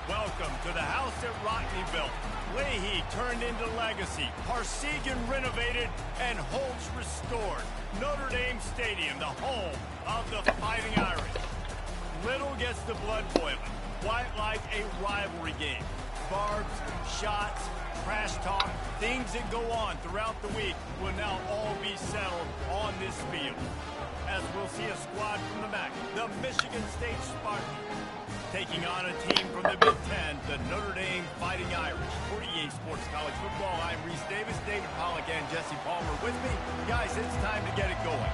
Welcome to the house that Rockney built. Leahy turned into legacy. Parsegan renovated and Holtz restored. Notre Dame Stadium, the home of the Fighting Irish. Little gets the blood boiling. Quite like a rivalry game. Barbs, shots, trash talk, things that go on throughout the week will now all be settled on this field. As we'll see a squad from the MAC, the Michigan State Spartans, taking on a team from the Big Ten, the Notre Dame Fighting Irish. For EA Sports College Football, I'm Reese Davis, David Pollack, and Jesse Palmer with me. Guys, it's time to get it going.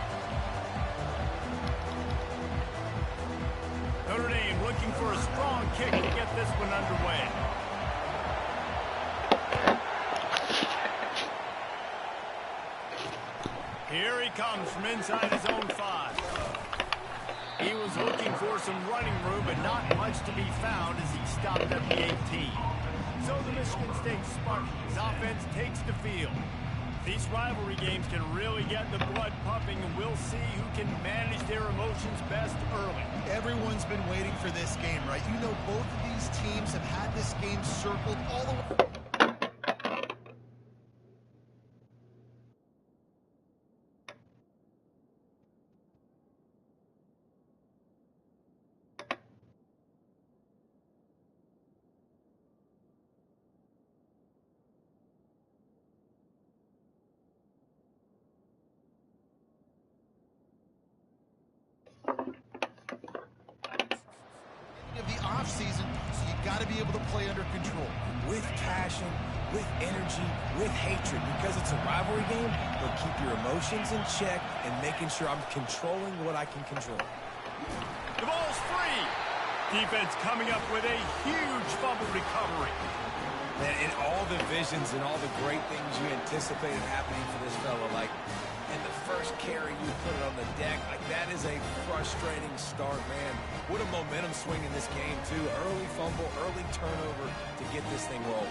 Notre Dame looking for a strong kick to get this one underway. Here he comes from inside his own 5. He was looking for some running room, but not much to be found as he stopped at the 18. So the Michigan State Spartans offense takes the field. These rivalry games can really get the blood pumping, and we'll see who can manage their emotions best early. Everyone's been waiting for this game, right? You know, both of these teams have had this game circled all the way. Of the off season, so you got to be able to play under control with passion, with energy, with hatred, because it's a rivalry game. But keep your emotions in check and making sure I'm controlling what I can control. The ball's free. Defense coming up with a huge fumble recovery. Man, in all the visions and all the great things you anticipated happening for this fella, like in the first carry you put it on the deck, like that is a frustrating start, man. What a momentum swing in this game, too. Early fumble, early turnover to get this thing rolling.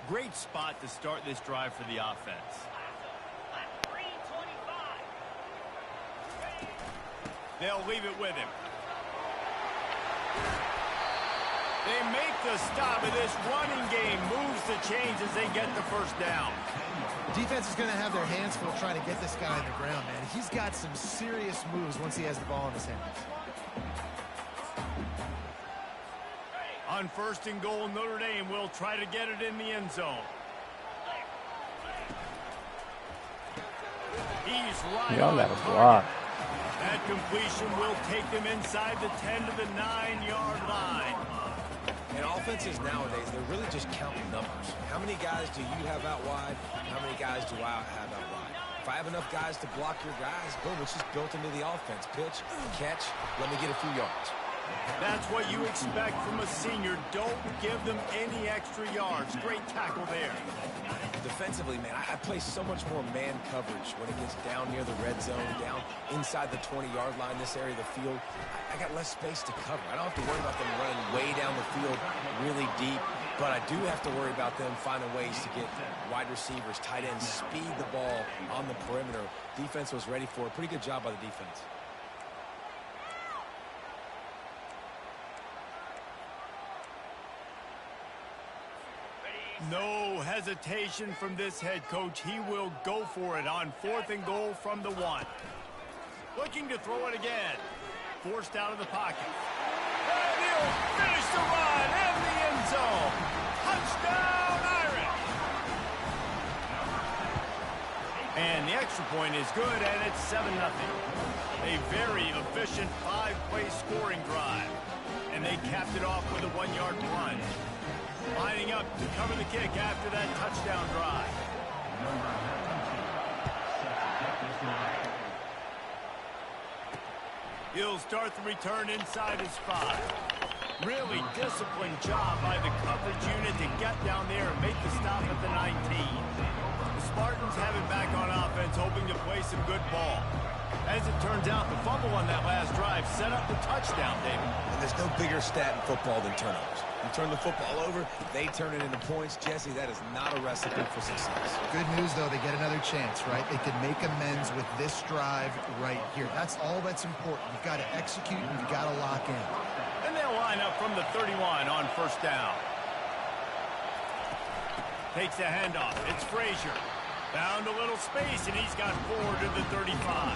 Great spot to start this drive for the offense. They'll leave it with him. They make the stop, and this running game moves the chains as they get the first down. Defense is going to have their hands full trying to get this guy on the ground, man. He's got some serious moves once he has the ball in his hands. On 1st and goal, Notre Dame will try to get it in the end zone. He's right on target. That completion will take them inside the 10 to the 9-yard line. And offenses nowadays, they're really just counting numbers. How many guys do you have out wide? How many guys do I have out wide? If I have enough guys to block your guys, boom, it's just built into the offense. Pitch, catch, let me get a few yards. That's what you expect from a senior. Don't give them any extra yards. Great tackle there. Defensively, man, I play so much more man coverage when it gets down near the red zone, down inside the 20-yard line, this area of the field. I got less space to cover. I don't have to worry about them running way down the field really deep, but I do have to worry about them finding ways to get wide receivers, tight ends, speed the ball on the perimeter. Defense was ready for it. Pretty good job by the defense. No hesitation from this head coach. He will go for it on 4th and goal from the 1. Looking to throw it again. Forced out of the pocket. And he'll finish the run in the end zone. Touchdown, Irish! And the extra point is good, and it's 7-0. A very efficient 5-play scoring drive. And they capped it off with a 1-yard plunge. Lining up to cover the kick after that touchdown drive. He'll start the return inside his 5. Really disciplined job by the coverage unit to get down there and make the stop at the 19. The Spartans have it back on offense, hoping to play some good ball. As it turns out, the fumble on that last drive set up the touchdown, David. And there's no bigger stat in football than turnovers. You turn the football over, they turn it into points. Jesse, that is not a recipe for success. Good news, though, they get another chance, right? They can make amends with this drive right here. That's all that's important. You've got to execute and you've got to lock in. And they'll line up from the 31 on first down. Takes the handoff. It's Frazier. Found a little space, and he's got 4 to the 35.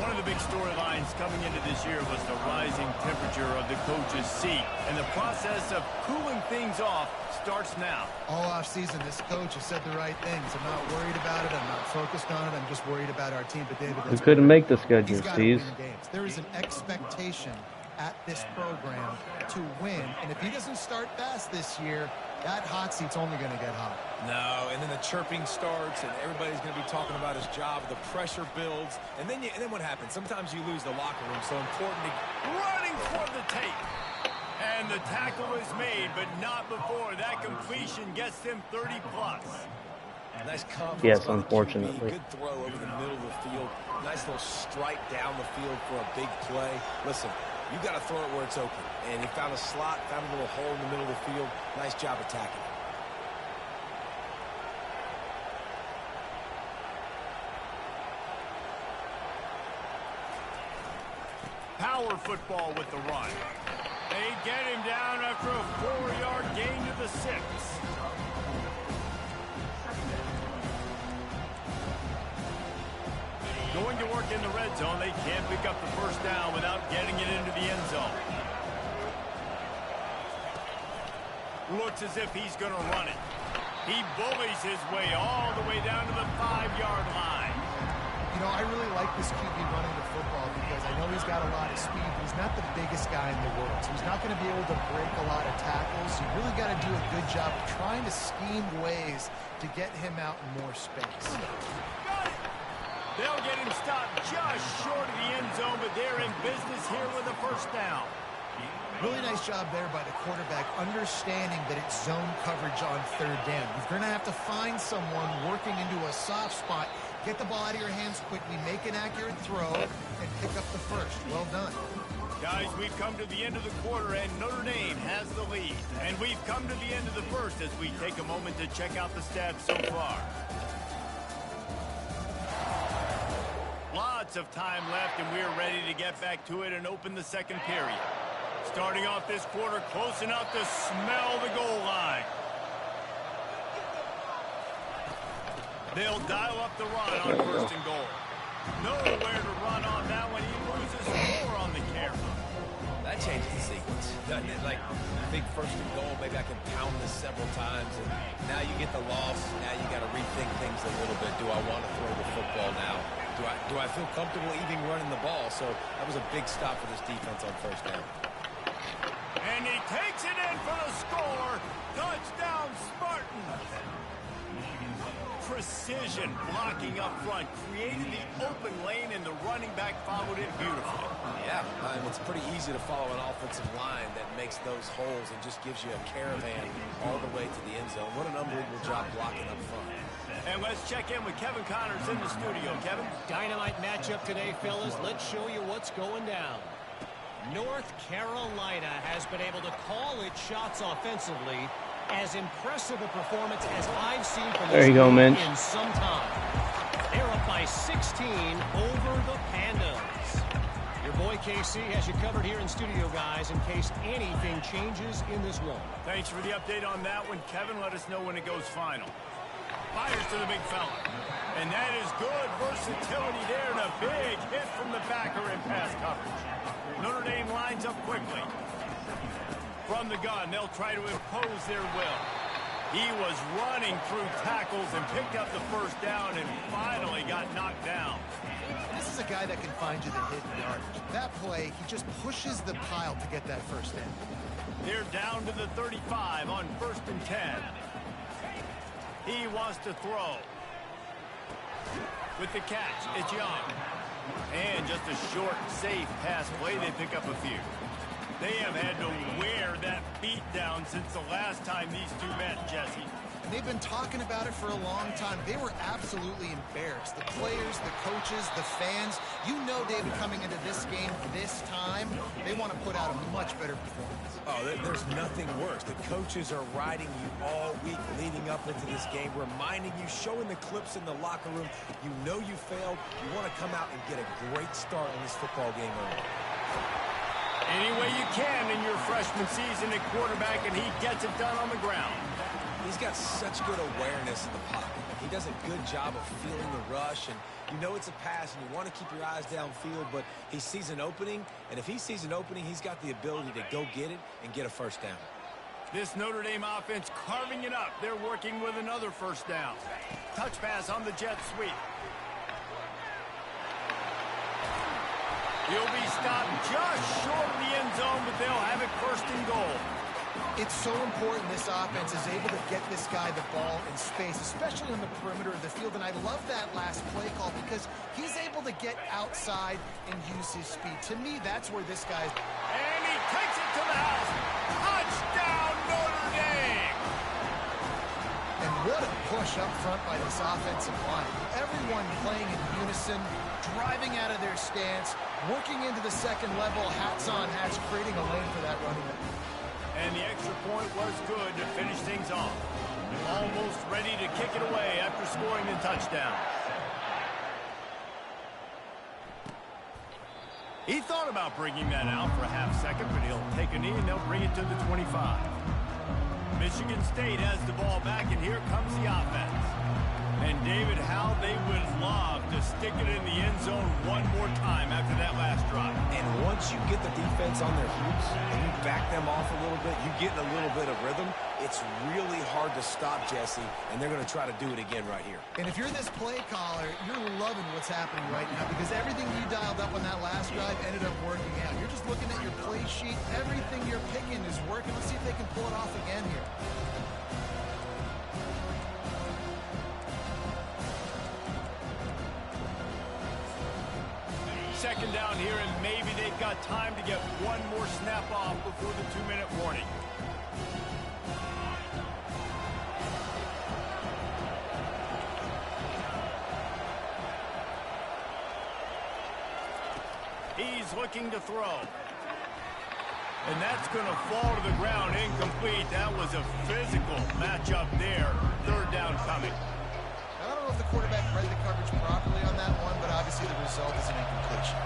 One of the big storylines coming into this year was the rising temperature of the coach's seat. And the process of cooling things off starts now. All offseason, this coach has said the right things. I'm not worried about it. I'm not focused on it. I'm just worried about our team. But David, we couldn't make the schedule, Steve. There is an expectation at this program to win. And if he doesn't start fast this year, that hot seat's only going to get hot. No, and then the chirping starts, and everybody's going to be talking about his job. The pressure builds, and then what happens? Sometimes you lose the locker room. So important to running for the tape. And the tackle is made, but not before that completion gets them 30-plus. Nice confidence. Yes, unfortunately. Good throw over the middle of the field. Nice little strike down the field for a big play. Listen, you got to throw it where it's open. And he found a slot, found a little hole in the middle of the field. Nice job attacking. Power football with the run. They get him down after a 4-yard gain to the 6. Going to work in the red zone. They can't pick up the first down without getting it into the end zone. Looks as if he's going to run it. He bullies his way all the way down to the 5-yard line. You know, I really like this QB running the football because I know he's got a lot of speed, but he's not the biggest guy in the world. So he's not going to be able to break a lot of tackles. You really got to do a good job of trying to scheme ways to get him out in more space. Got it. They'll get him stopped just short of the end zone, but they're in business here with a first down. Really nice job there by the quarterback, understanding that it's zone coverage on third down. You're going to have to find someone working into a soft spot, get the ball out of your hands quickly, make an accurate throw, and pick up the first. Well done. Guys, we've come to the end of the quarter, and Notre Dame has the lead. And we've come to the end of the first as we take a moment to check out the stats so far. Lots of time left, and we're ready to get back to it and open the second period. Starting off this quarter close enough to smell the goal line. They'll dial up the run on first and goal. Nowhere to run on that one. He loses 4 on the carry. That changes the sequence, doesn't it? Like, I think first and goal, maybe I can pound this several times, and now you get the loss. Now you got to rethink things a little bit. Do I want to throw the football now? Do I feel comfortable even running the ball? So that was a big stop for this defense on first down. And he takes it in for the score. Touchdown, Spartans. Precision blocking up front, created the open lane, and the running back followed it beautifully. Yeah, it's pretty easy to follow an offensive line that makes those holes and just gives you a caravan all the way to the end zone. What an unbelievable job blocking up front. And let's check in with Kevin Connors in the studio. Kevin? Dynamite matchup today, fellas. Let's show you what's going down. North Carolina has been able to call its shots offensively. As impressive a performance as I've seen from this team in some time. They're up by 16 over the Pandas. Your boy KC has you covered here in studio, guys, in case anything changes in this one. Thanks for the update on that one, Kevin. Let us know when it goes final. Fires to the big fella. And that is good versatility there, and a big hit from the backer in pass coverage. Notre Dame lines up quickly. From the gun, they'll try to impose their will. He was running through tackles and picked up the first down and finally got knocked down. This is a guy that can find you the hidden yardage. That play, he just pushes the pile to get that first down. They're down to the 35 on first and 10. He wants to throw. With the catch, it's Young. And just a short, safe pass play. They pick up a few. They have had to wear that beat down since the last time these two met, Jesse. And they've been talking about it for a long time. They were absolutely embarrassed. The players, the coaches, the fans. You know, David, coming into this game this time, they want to put out a much better performance. Oh, there's nothing worse. The coaches are riding you all week leading up into this game, reminding you, showing the clips in the locker room. You know you failed. You want to come out and get a great start in this football game early. Any way you can in your freshman season at quarterback, and he gets it done on the ground. He's got such good awareness in the pocket. He does a good job of feeling the rush, and you know it's a pass, and you want to keep your eyes downfield, but he sees an opening, and if he sees an opening, he's got the ability to go get it and get a first down. This Notre Dame offense carving it up. They're working with another first down. Touch pass on the jet sweep. He'll be stopped just short of the end zone, but they'll have it first and goal. It's so important this offense is able to get this guy the ball in space, especially on the perimeter of the field. And I love that last play call because he's able to get outside and use his speed. To me, that's where this guy's... And he takes it to the house. Touchdown, Notre Dame! And what a push up front by this offensive line. Everyone playing in unison, driving out of their stance, working into the second level, hats on hats, creating a lane for that running back. And the extra point was good to finish things off. Almost ready to kick it away after scoring the touchdown. He thought about bringing that out for a half second, but he'll take a knee and they'll bring it to the 25. Michigan State has the ball back, and here comes the offense. And David, how they would love to stick it in the end zone one more time after that last drive. And once you get the defense on their heels and you back them off a little bit, you get in a little bit of rhythm, it's really hard to stop, Jesse, and they're going to try to do it again right here. And if you're this play caller, you're loving what's happening right now because everything you dialed up on that last drive ended up working out. You're just looking at your play sheet. Everything you're picking is working. Let's see if they can pull it off again here. Second down here, and maybe they've got time to get one more snap off before the 2-minute warning. He's looking to throw. And that's going to fall to the ground incomplete. That was a physical matchup there. Third down coming. I don't know if the quarterback read the coverage properly on that one, but obviously the result is an incompletion.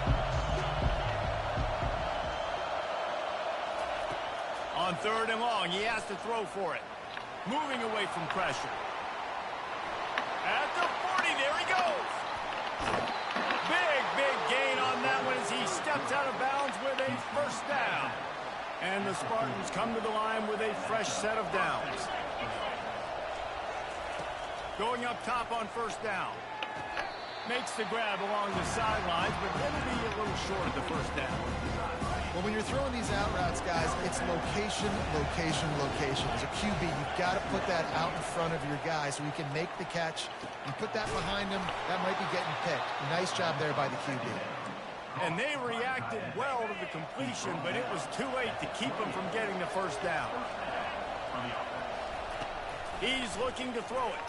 On third and long, he has to throw for it. Moving away from pressure. At the 40, there he goes. Big gain on that one as he steps out of bounds with a first down. And the Spartans come to the line with a fresh set of downs. Going up top on first down. Makes the grab along the sidelines, but it'll be a little short of the first down. Well, when you're throwing these out routes, guys, it's location, location, location. As a QB, you've got to put that out in front of your guy so he can make the catch. You put that behind him, that might be getting picked. Nice job there by the QB. And they reacted well to the completion, but it was too late to keep him from getting the first down. He's looking to throw it.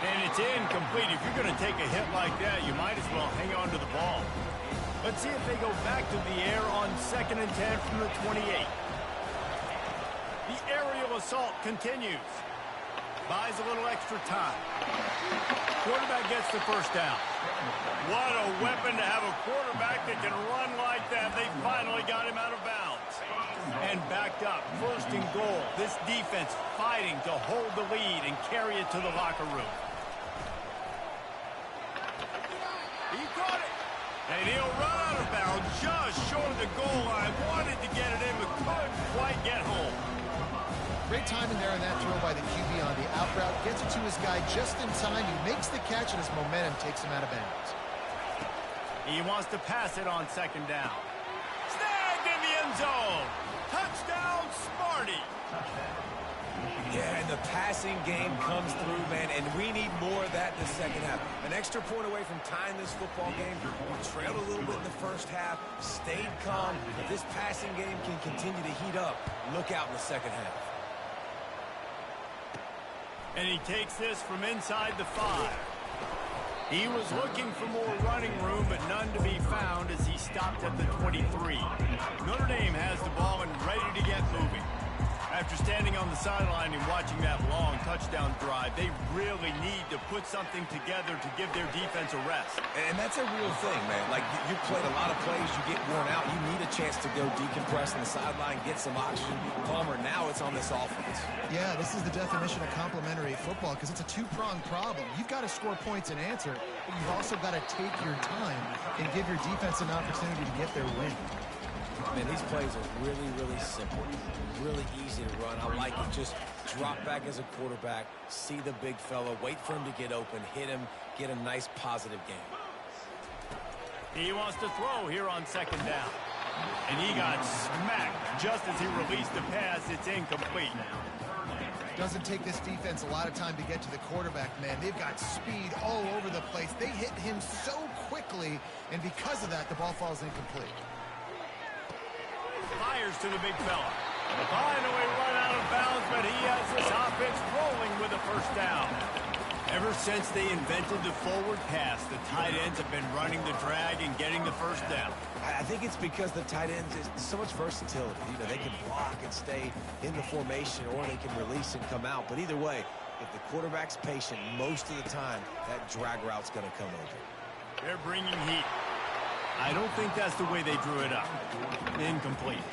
And it's incomplete. If you're going to take a hit like that, you might as well hang on to the ball. Let's see if they go back to the air on 2nd and 10 from the 28. The aerial assault continues. Buys a little extra time. Quarterback gets the first down. What a weapon to have a quarterback that can run like that. They finally got him out of bounds. And backed up, first and goal. This defense fighting to hold the lead and carry it to the locker room. He caught it. And he'll run out of bounds just short of the goal line. Wanted to get it in, but couldn't quite get home. Great timing there on that throw by the QB on the out route. Gets it to his guy just in time. He makes the catch, and his momentum takes him out of bounds. He wants to pass it on 2nd down. Snagged in the end zone. Touchdown, Sparty. Yeah, and the passing game comes through, man, and we need more of that in the second half. An extra point away from tying this football game. We trailed a little bit in the first half, stayed calm. If this passing game can continue to heat up, look out in the second half. And he takes this from inside the 5. He was looking for more running room, but none to be found as he stopped at the 23. Notre Dame has the ball and ready to get moving. After standing on the sideline and watching that long touchdown drive, they really need to put something together to give their defense a rest. And that's a real thing, man. Like, you played a lot of plays, you get worn out, you need a chance to go decompress on the sideline, get some oxygen. Palmer, now it's on this offense. Yeah, this is the definition of complementary football because it's a two-pronged problem. You've got to score points and answer, but you've also got to take your time and give your defense an opportunity to get their win. Man, these plays are really, really simple. Really easy to run. I like it. Just drop back as a quarterback, see the big fella, wait for him to get open, hit him, get a nice positive game. He wants to throw here on second down. And he got smacked just as he released the pass. It's incomplete. Doesn't take this defense a lot of time to get to the quarterback, man. They've got speed all over the place. They hit him so quickly, and because of that, the ball falls incomplete. Fires to the big fella. Finally run out of bounds, but he has this offense rolling with a first down. Ever since they invented the forward pass, the tight ends have been running the drag and getting the first down. I think it's because the tight ends is so much versatility. You know, they can block and stay in the formation, or they can release and come out. But either way, if the quarterback's patient most of the time, that drag route's going to come over. They're bringing heat. I don't think that's the way they drew it up. Incomplete.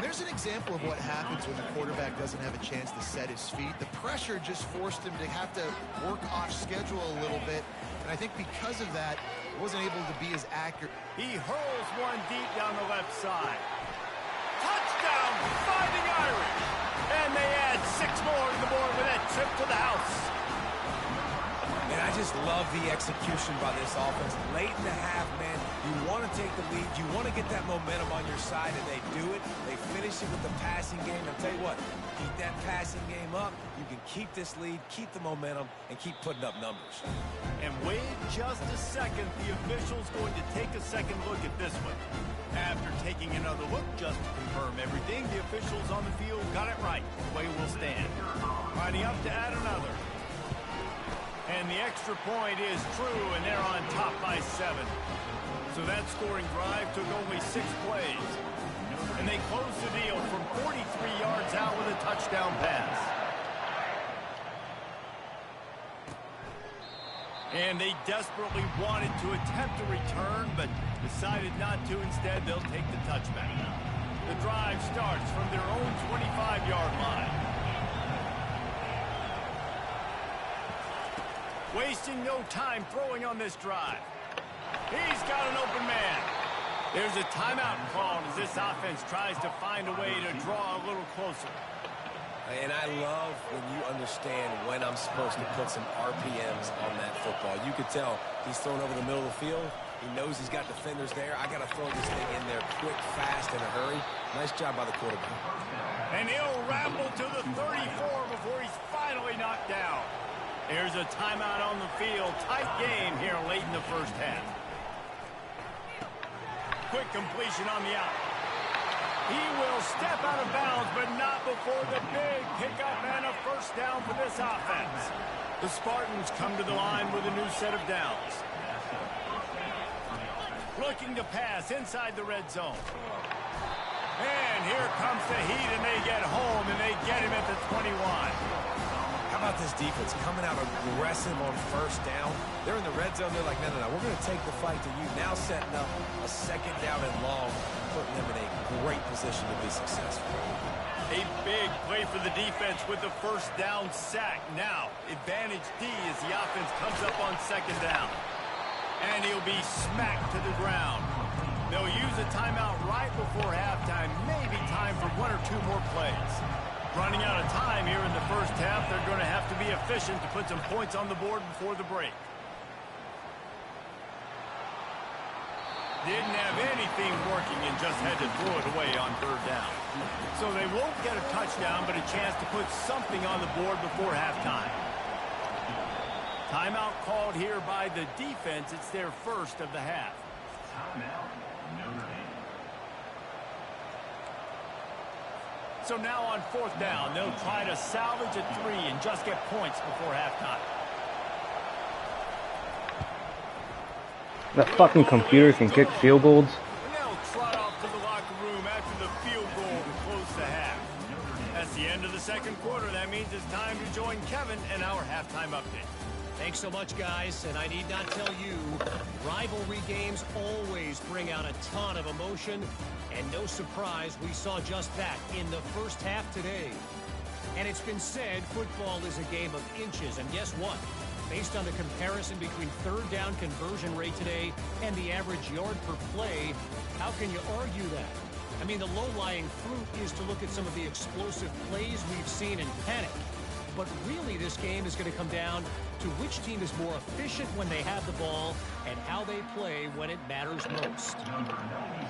There's an example of what happens when the quarterback doesn't have a chance to set his feet. The pressure just forced him to have to work off schedule a little bit. And I think because of that, he wasn't able to be as accurate. He hurls one deep down the left side. Touchdown, Fighting Irish. And they add 6 more to the board with that trip to the house. And I just love the execution by this offense. Late in the half, man, you want to take the lead. You want to get that momentum on your side, and they do it. They finish it with the passing game. I'll tell you what, keep that passing game up. You can keep this lead, keep the momentum, and keep putting up numbers. And wait just a second. The official's going to take a second look at this one. After taking another look just to confirm everything, the officials on the field got it right. Play will stand. Lining up to add another. And the extra point is true, and they're on top by 7. So that scoring drive took only 6 plays. And they closed the deal from 43 yards out with a touchdown pass. And they desperately wanted to attempt a return, but decided not to. Instead, they'll take the touchback. The drive starts from their own 25-yard line. Wasting no time throwing on this drive. He's got an open man. There's a timeout called as this offense tries to find a way to draw a little closer. And I love when you understand when I'm supposed to put some RPMs on that football. You could tell he's thrown over the middle of the field. He knows he's got defenders there. I got to throw this thing in there quick, fast, in a hurry. Nice job by the quarterback. And he'll ramble to the 34 before he's finally knocked down. There's a timeout on the field. Tight game here late in the first half. Quick completion on the out. He will step out of bounds, but not before the big pickup and a first down for this offense. The Spartans come to the line with a new set of downs. Looking to pass inside the red zone. And here comes the heat, and they get home, and they get him at the 21. How about this defense coming out aggressive on first down? They're in the red zone. They're like, no, we're going to take the fight to you. Now setting up a second down and long, putting them in a great position to be successful. A big play for the defense with the first down sack. Now, advantage D as the offense comes up on second down. And he'll be smacked to the ground. They'll use a timeout right before halftime. Maybe time for 1 or 2 more plays. Running out of time here in the first half. They're going to have to be efficient to put some points on the board before the break. Didn't have anything working and just had to throw it away on third down. So they won't get a touchdown, but a chance to put something on the board before halftime. Timeout called here by the defense. It's their first of the half. Timeout, Notre Dame. So now on 4th down, they'll try to salvage a 3 and just get points before halftime. That fucking computer can kick field goals. And they'll trot off to the locker room after the field goal to close the half. That's the end of the 2nd quarter. That means it's time to join Kevin and our halftime update. Thanks so much, guys, and I need not tell you, rivalry games always bring out a ton of emotion, and no surprise, we saw just that in the first half today. And it's been said football is a game of inches, and guess what? Based on the comparison between 3rd down conversion rate today and the average yard per play, how can you argue that? I mean, the low-lying fruit is to look at some of the explosive plays we've seen in panic. But really, this game is going to come down to which team is more efficient when they have the ball and how they play when it matters most.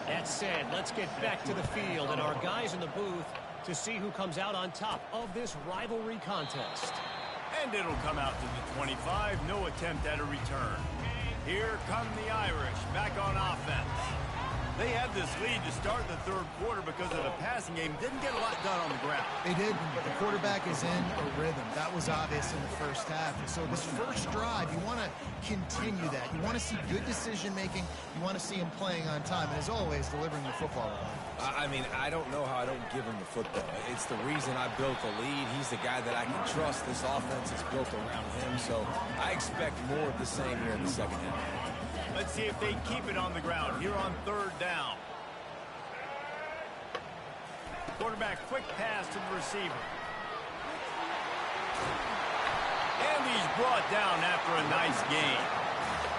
That said, let's get back to the field and our guys in the booth to see who comes out on top of this rivalry contest. And it'll come out to the 25. No attempt at a return. Here come the Irish back on offense. They had this lead to start the 3rd quarter because of the passing game. Didn't get a lot done on the ground. They did, but the quarterback is in a rhythm. That was obvious in the first half. And so this first drive, you want to continue that. You want to see good decision-making. You want to see him playing on time. And as always, delivering the football. I mean, I don't know how I don't give him the football. It's the reason I built the lead. He's the guy that I can trust. This offense is built around him. So I expect more of the same here in the 2nd half. Let's see if they keep it on the ground here on 3rd down. Quarterback quick pass to the receiver. And he's brought down after a nice gain.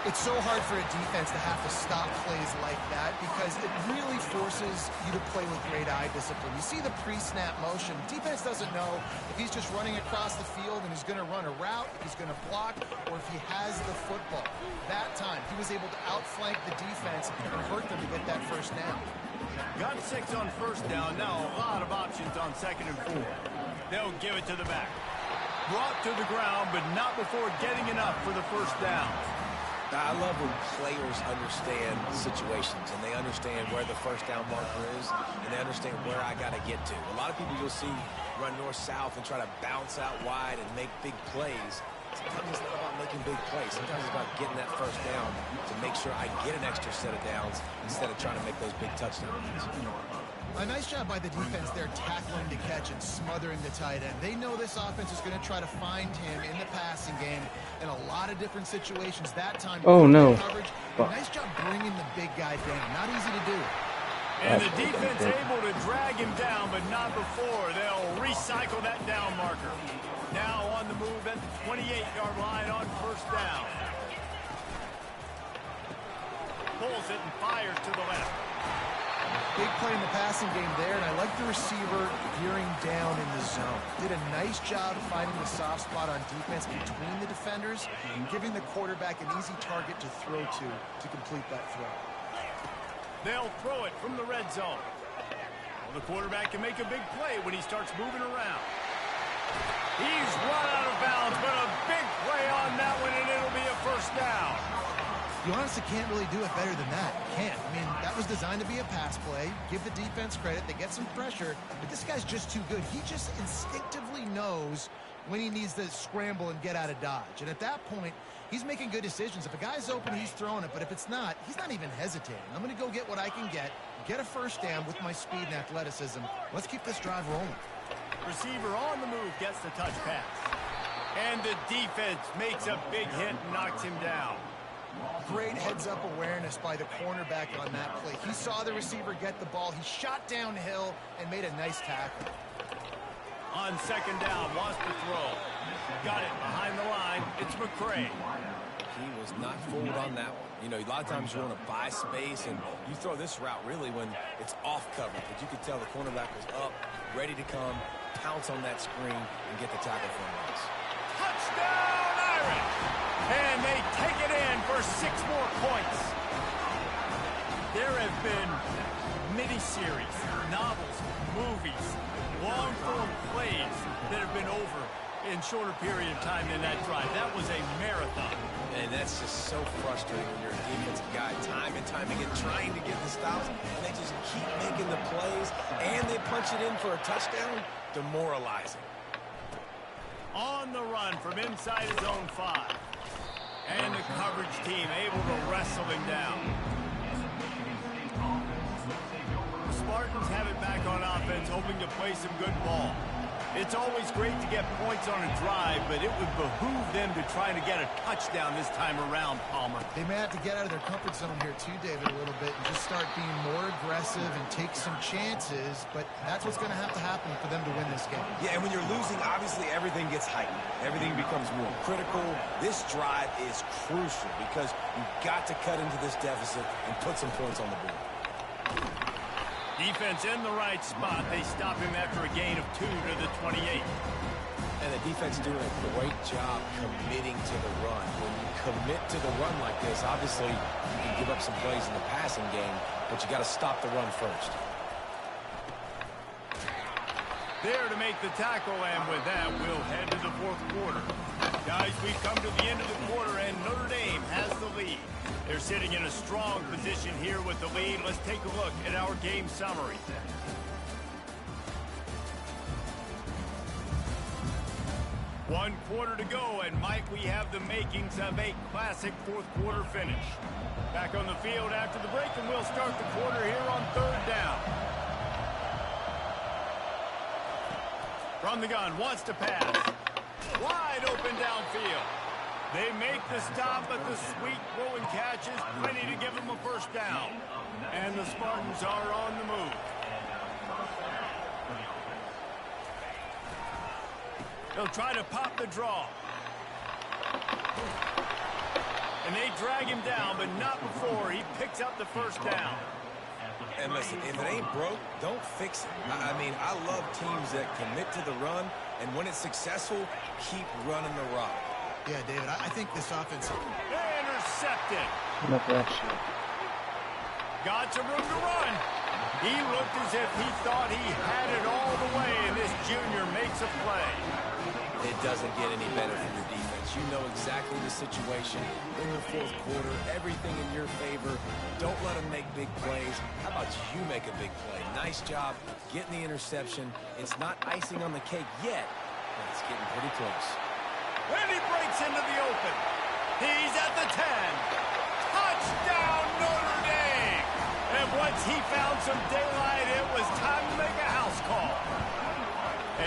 It's so hard for a defense to have to stop plays like that because it really forces you to play with great eye discipline. You see the pre-snap motion. Defense doesn't know if he's just running across the field and he's going to run a route, if he's going to block, or if he has the football. That time, he was able to outflank the defense and hurt them to get that first down. Got 6 on 1st down. Now a lot of options on 2nd and 4. They'll give it to the back. Brought to the ground, but not before getting enough for the 1st down. I love when players understand situations and they understand where the 1st down marker is and they understand where I got to get to. A lot of people you'll see run north-south and try to bounce out wide and make big plays. Sometimes it's not about making big plays. Sometimes it's about getting that 1st down to make sure I get an extra set of downs instead of trying to make those big touchdowns. A nice job by the defense there tackling the catch and smothering the tight end. They know this offense is going to try to find him in the passing game in a lot of different situations. That time, oh no. Coverage. Nice job bringing the big guy down. Not easy to do. And the defense able to drag him down, but not before. They'll recycle that down marker. Now on the move at the 28-yard line on 1st down. Pulls it and fires to the left. Big play in the passing game there, and I like the receiver gearing down in the zone. Did a nice job finding the soft spot on defense between the defenders and giving the quarterback an easy target to throw to complete that throw. They'll throw it from the red zone. Well, the quarterback can make a big play when he starts moving around. He's run out of bounds, but a big play on that one, and it'll be a 1st down. You honestly can't really do it better than that. You can't. I mean, that was designed to be a pass play. Give the defense credit. They get some pressure, but this guy's just too good. He just instinctively knows when he needs to scramble and get out of dodge. And at that point, he's making good decisions. If a guy's open, he's throwing it. But if it's not, he's not even hesitating. I'm going to go get what I can get a 1st down with my speed and athleticism. Let's keep this drive rolling. Receiver on the move gets the touch pass. And the defense makes a big hit and knocks him down. Great heads-up awareness by the cornerback on that play. He saw the receiver get the ball. He shot downhill and made a nice tackle. On 2nd down, wants to throw. Got it behind the line. It's McCray. He was not fooled on that one. You know, a lot of times you want to buy space, and you throw this route really when it's off coverage. But you could tell the cornerback was up, ready to come, pounce on that screen, and get the tackle for him. Touchdown, Irish! And they take it in for 6 more points. There have been miniseries, novels, movies, long-form plays that have been over in shorter period of time than that drive. That was a marathon. And that's just so frustrating when you're a defensive guy, time and time again, trying to get the stops, and they just keep making the plays, and they punch it in for a touchdown. Demoralizing. On the run from inside his own 5. And the coverage team able to wrestle him down. The Spartans have it back on offense, hoping to play some good ball. It's always great to get points on a drive, but it would behoove them to try to get a touchdown this time around, Palmer. They may have to get out of their comfort zone here too, David, a little bit, and just start being more aggressive and take some chances, but that's what's going to happen for them to win this game. Yeah, and when you're losing, obviously everything gets heightened. Everything becomes more critical. This drive is crucial because you've got to cut into this deficit and put some points on the board. Defense in the right spot. They stop him after a gain of 2 to the 28. And the defense doing a great job committing to the run. When you commit to the run like this, obviously you can give up some plays in the passing game, but you got to stop the run first. There to make the tackle, and with that, we'll head to the fourth quarter. Guys, we've come to the end of the quarter, and Notre Dame has the lead. They're sitting in a strong position here with the lead. Let's take a look at our game summary. One quarter to go, and Mike, we have the makings of a classic fourth quarter finish. Back on the field after the break, and we'll start the quarter here on 3rd down. From the gun, wants to pass. Wide open downfield. They make the stop, but the sweet throw and catch is plenty to give them a first down. And the Spartans are on the move. They'll try to pop the draw. And they drag him down, but not before he picks up the first down. And listen, if it ain't broke, don't fix it. I mean, I love teams that commit to the run, and when it's successful, keep running the rock. Yeah, David, I think this offense... Intercepted. Enough of that shit. Got some room to run. He looked as if he thought he had it all the way, and this junior makes a play. It doesn't get any better for your defense. You know exactly the situation in the fourth quarter, everything in your favor. Don't let them make big plays. How about you make a big play? Nice job getting the interception. It's not icing on the cake yet, but it's getting pretty close. And he breaks into the open. He's at the 10. Touchdown, Notre Dame! And once he found some daylight, it was time to make a house call.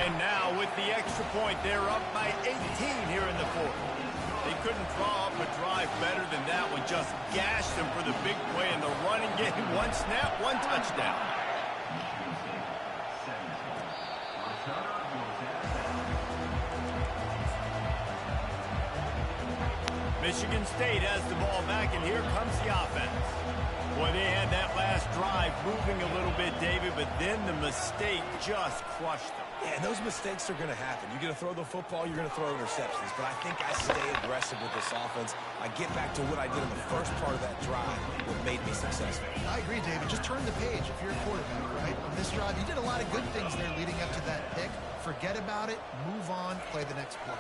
And now, with the extra point, they're up by 18 here in the fourth. They couldn't draw up a drive better than that one. Just gashed them for the big play in the running game. One snap, one touchdown. Michigan State has the ball back, and here comes the offense. Boy, they had that last drive moving a little bit, David, but then the mistake just crushed them. Yeah, those mistakes are going to happen. You're going to throw the football, you're going to throw interceptions. But I think I stay aggressive with this offense. I get back to what I did in the first part of that drive, what made me successful. I agree, David. Just turn the page if you're a quarterback, right? On this drive, you did a lot of good things there leading up to that pick. Forget about it, move on, play the next play.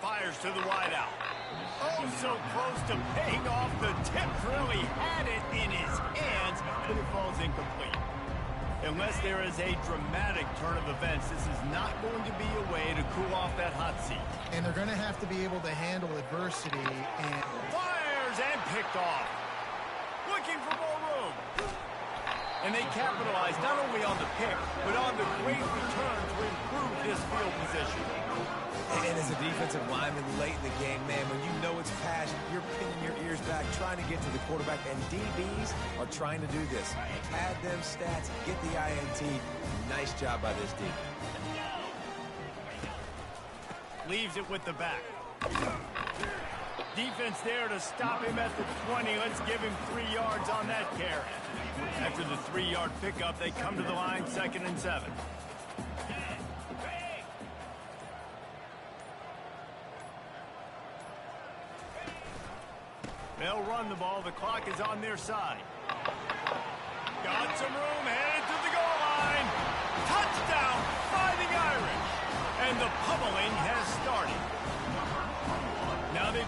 Fires to the wideout. Oh, so close to paying off. The tip really had it in his hands, but it falls incomplete. Unless there is a dramatic turn of events, this is not going to be a way to cool off that hot seat. And they're going to have to be able to handle adversity and... Fires and picked off. Looking for more room. And they capitalize not only on the pick, but on the great return to improve this field position. And as a defensive lineman late in the game, man, when you know it's pass, you're pinning your ears back, trying to get to the quarterback, and DBs are trying to do this. Pad them stats, get the INT. Nice job by this D. Leaves it with the back. Defense there to stop him at the 20. Let's give him 3 yards on that carry. After the 3-yard pickup, they come to the line, 2nd and 7. They'll run the ball. The clock is on their side. Got some room, headed to the goal line. Touchdown, Fighting Irish. And the pummeling has started. Now they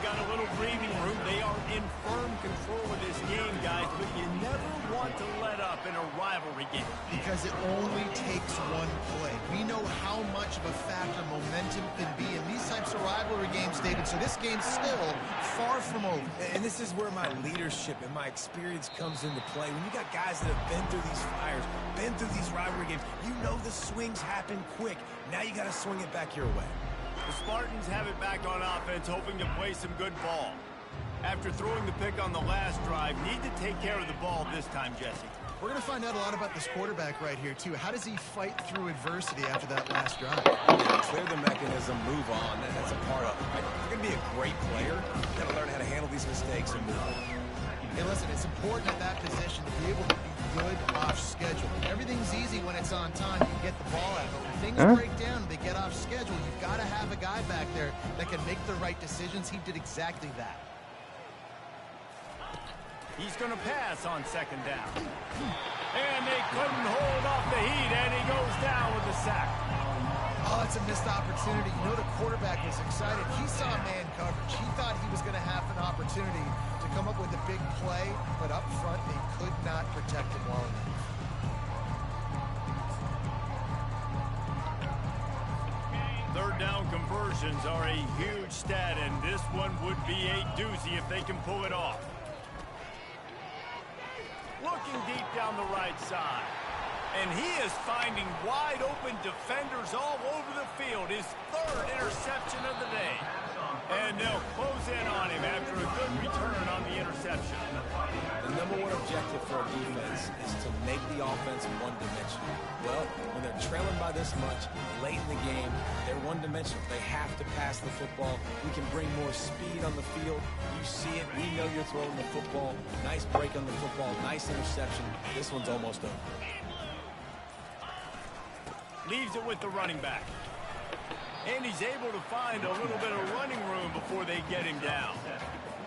in a rivalry game? Because it only takes one play. We know how much of a factor momentum can be in these types of rivalry games, David, so this game's still far from over. And this is where my leadership and my experience comes into play. When you got guys that have been through these fires, been through these rivalry games, you know the swings happen quick. Now you got to swing it back your way. The Spartans have it back on offense, hoping to play some good ball. After throwing the pick on the last drive, need to take care of the ball this time, Jesse. We're going to find out a lot about this quarterback right here, too. How does he fight through adversity after that last drive? Clear the mechanism, move on. That's a part of it, right? If you're going to be a great player, you got to learn how to handle these mistakes and move on. Hey, listen, it's important at that position to be able to be good off schedule. Everything's easy when it's on time. You can get the ball out. But when things break down and they get off schedule, you've got to have a guy back there that can make the right decisions. He did exactly that. He's going to pass on second down. And they couldn't hold off the heat, and he goes down with the sack. Oh, it's a missed opportunity. You know the quarterback was excited. He saw man coverage. He thought he was going to have an opportunity to come up with a big play, but up front they could not protect him well enough. Third down conversions are a huge stat, and this one would be a doozy if they can pull it off. Looking deep down the right side. And he is finding wide open defenders all over the field. His third interception of the day. And they'll close in on him after a good return on the interception. The number one objective for a defense is to make the offense one-dimensional. Well, when they're trailing by this much, late in the game, they're one-dimensional. They have to pass the football. We can bring more speed on the field. You see it. We know you're throwing the football. Nice break on the football. Nice interception. This one's almost over. Leaves it with the running back. And he's able to find a little bit of running room before they get him down.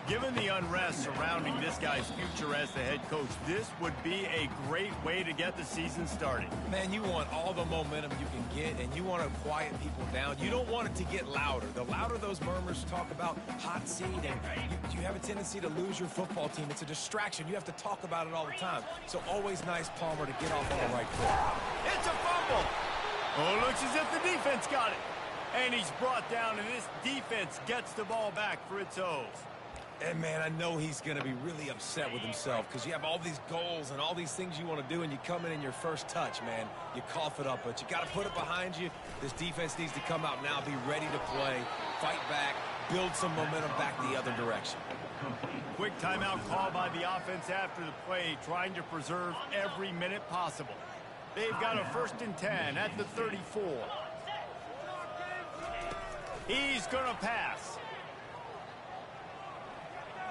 Given the unrest surrounding this guy's future as the head coach, this would be a great way to get the season started. Man, you want all the momentum you can get, and you want to quiet people down. You don't want it to get louder. The louder those murmurs talk about hot seat, and you have a tendency to lose your football team. It's a distraction. You have to talk about it all the time. So always nice, Palmer, to get off on the right foot. It's a fumble. Oh, looks as if the defense got it. And he's brought down, and this defense gets the ball back for its O's. And, man, I know he's going to be really upset with himself because you have all these goals and all these things you want to do, and you come in your first touch, man. You cough it up, but you got to put it behind you. This defense needs to come out now, be ready to play, fight back, build some momentum back the other direction. Quick timeout call by the offense after the play, trying to preserve every minute possible. They've got a 1st and 10 at the 34. He's going to pass.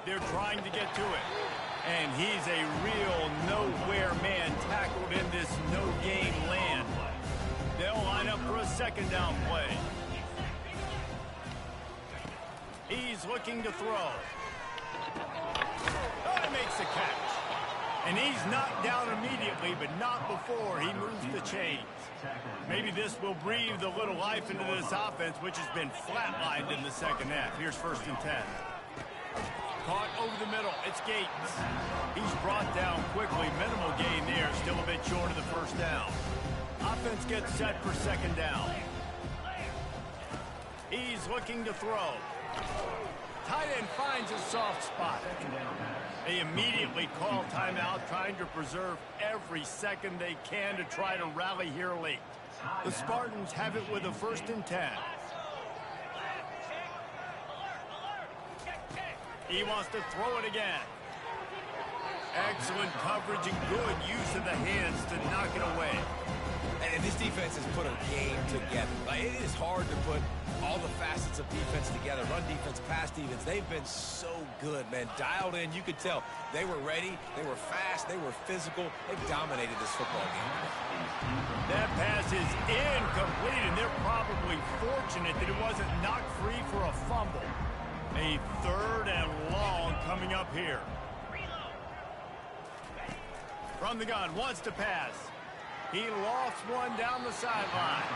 They're trying to get to it. And he's a real nowhere man tackled in this no-game land. They'll line up for a 2nd down play. He's looking to throw. Oh, he makes the catch. And he's knocked down immediately, but not before he moves the chains. Maybe this will breathe a little life into this offense, which has been flatlined in the 2nd half. Here's 1st and 10. Caught over the middle. It's Gates. He's brought down quickly. Minimal gain there. Still a bit short of the 1st down. Offense gets set for 2nd down. He's looking to throw. Tight end finds a soft spot. They immediately call timeout, trying to preserve every second they can to try to rally here late. The Spartans have it with a 1st and 10. He wants to throw it again. Excellent coverage and good use of the hands to knock it away. And this defense has put a game together. Like, it is hard to put all the facets of defense together. Run defense, pass defense. They've been so good, man. Dialed in. You could tell they were ready. They were fast. They were physical. They dominated this football game. That pass is incomplete, and they're probably fortunate that it wasn't knocked free for a fumble. A 3rd and long coming up here. From the gun, wants to pass. He lofts one down the sideline.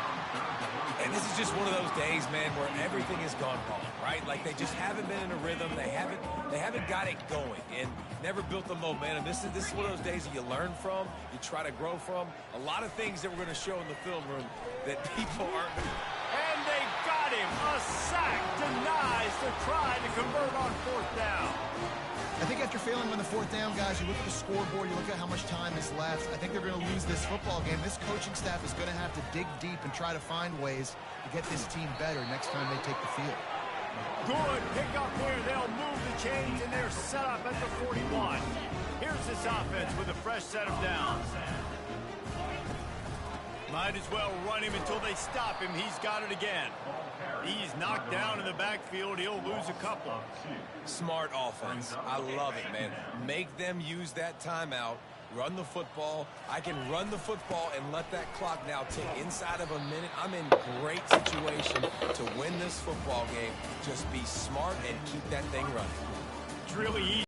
And this is just one of those days, man, where everything has gone wrong, right? Like they just haven't been in a rhythm. They haven't got it going and never built the momentum. This is one of those days that you learn from, you try to grow from. A lot of things that we're going to show in the film room that people aren't. And they got him. A sack denies the try to convert on fourth down. I think after failing on the fourth down, guys, you look at the scoreboard, you look at how much time is left. I think they're going to lose this football game. This coaching staff is going to have to dig deep and try to find ways to get this team better next time they take the field. Good pick up here. They'll move the chains, and they're set up at the 41. Here's this offense with a fresh set of downs. Might as well run him until they stop him. He's got it again. He's knocked down in the backfield. He'll lose a couple. Smart offense. I love it, man. Make them use that timeout. Run the football. I can run the football and let that clock now tick inside of a minute. I'm in great situation to win this football game. Just be smart and keep that thing running. It's really easy.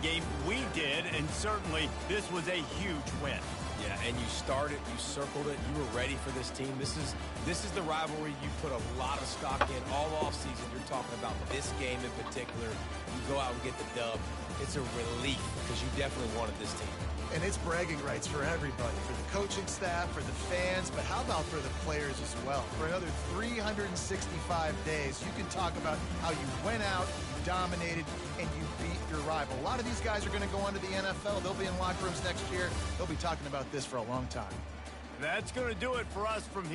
Game we did, and certainly this was a huge win. Yeah, and you started, you circled it, you were ready for this team. This is the rivalry you put a lot of stock in all offseason. You're talking about this game in particular. You go out and get the dub. It's a relief because you definitely wanted this team. And it's bragging rights for everybody, for the coaching staff, for the fans, but how about for the players as well? For another 365 days, you can talk about how you went out, you dominated, and you beat your rival. A lot of these guys are going to go on to the NFL. They'll be in locker rooms next year. They'll be talking about this for a long time. That's going to do it for us from here.